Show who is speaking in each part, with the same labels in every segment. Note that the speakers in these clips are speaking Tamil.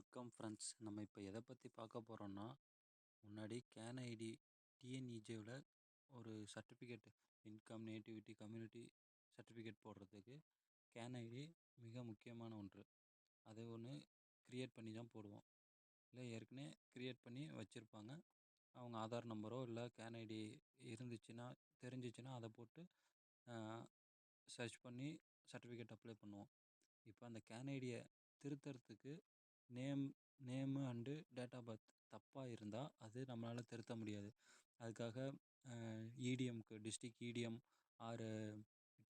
Speaker 1: Welcome friends. நம்ம இப்போ எதை பற்றி பார்க்க போகிறோம்னா, முன்னாடி கேன் ஐடி டிஎன்இஜேவில் ஒரு certificate income nativity community certificate போடுறதுக்கு கேன் ஐடி மிக முக்கியமான ஒன்று. அதை ஒன்று க்ரியேட் பண்ணி தான் போடுவோம். இல்லை ஏற்கனவே க்ரியேட் பண்ணி வச்சுருப்பாங்க. அவங்க ஆதார் நம்பரோ இல்லை கேன் ஐடி இருந்துச்சுன்னா தெரிஞ்சிச்சுன்னா அதை போட்டு சர்ச் பண்ணி சர்டிஃபிகேட் அப்ளை பண்ணுவோம். இப்போ அந்த கேன் ஐடியை திருத்துறதுக்கு name and date of birth தப்பாக இருந்தால் அது நம்மளால் திருத்த முடியாது. அதுக்காக இடிஎம்க்கு district EDM or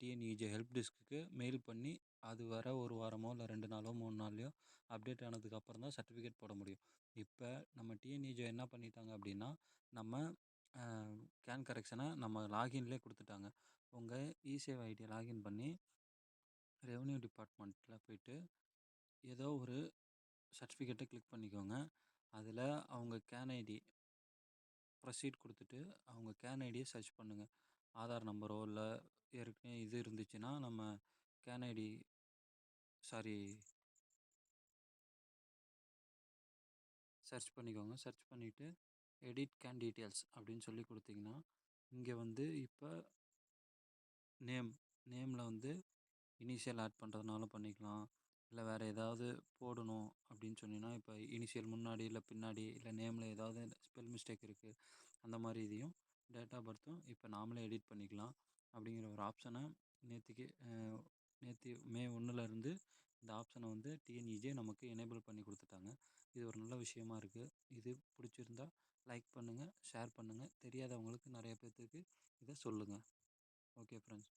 Speaker 1: TNEJ help டெஸ்க்குக்கு மெயில் பண்ணி அது வர ஒரு வாரமோ இல்லை 2 நாளோ 3 நாள்லையோ அப்டேட் ஆனதுக்கு அப்புறம் தான் சர்டிஃபிகேட் போட முடியும். இப்போ நம்ம டிஎன்இஜே என்ன பண்ணிட்டாங்க அப்படின்னா, நம்ம கேன் கரெக்ஷனை நம்ம லாகின்லேயே கொடுத்துட்டாங்க. உங்கள் இசேவை ஐடியை லாகின் பண்ணி ரெவன்யூ டிபார்ட்மெண்ட்டில் போய்ட்டு ஏதோ ஒரு சர்டிஃபிகேட்டை கிளிக் பண்ணிக்கோங்க. அதில் அவங்க கேன் ஐடி ப்ரொசீட் கொடுத்துட்டு அவங்க கேன் ஐடியை சர்ச் பண்ணுங்கள். ஆதார் நம்பரோ இல்லை ஏற்கனவே இது இருந்துச்சுன்னா நம்ம கேன் ஐடி சர்ச் பண்ணிக்கோங்க. சர்ச் பண்ணிவிட்டு எடிட் கேன் டீட்டெயில்ஸ் அப்படின்னு சொல்லி கொடுத்தீங்கன்னா, இங்கே வந்து இப்போ நேமில் வந்து இனிஷியல் ஆட் பண்ணுறதுனாலும் பண்ணிக்கலாம். இல்லை வேறு ஏதாவது போடணும் அப்படின்னு சொன்னீங்கன்னா, இப்போ இனிஷியல் முன்னாடி இல்லை பின்னாடி இல்லை நேமில் ஏதாவது ஸ்பெல் மிஸ்டேக் இருக்குது, அந்த மாதிரி இதையும் டேட் ஆஃப் பர்த்தும் இப்போ நாமளே எடிட் பண்ணிக்கலாம் அப்படிங்கிற ஒரு ஆப்ஷனை நேற்று மே 1லேருந்து இந்த ஆப்ஷனை வந்து டிஎன்இஜே நமக்கு எனேபிள் பண்ணி கொடுத்துட்டாங்க. இது ஒரு நல்ல விஷயமா இருக்குது. இது பிடிச்சிருந்தா லைக் பண்ணுங்கள், ஷேர் பண்ணுங்கள், தெரியாதவங்களுக்கு நிறைய பேர்த்துக்கு இதை சொல்லுங்கள். Okay friends.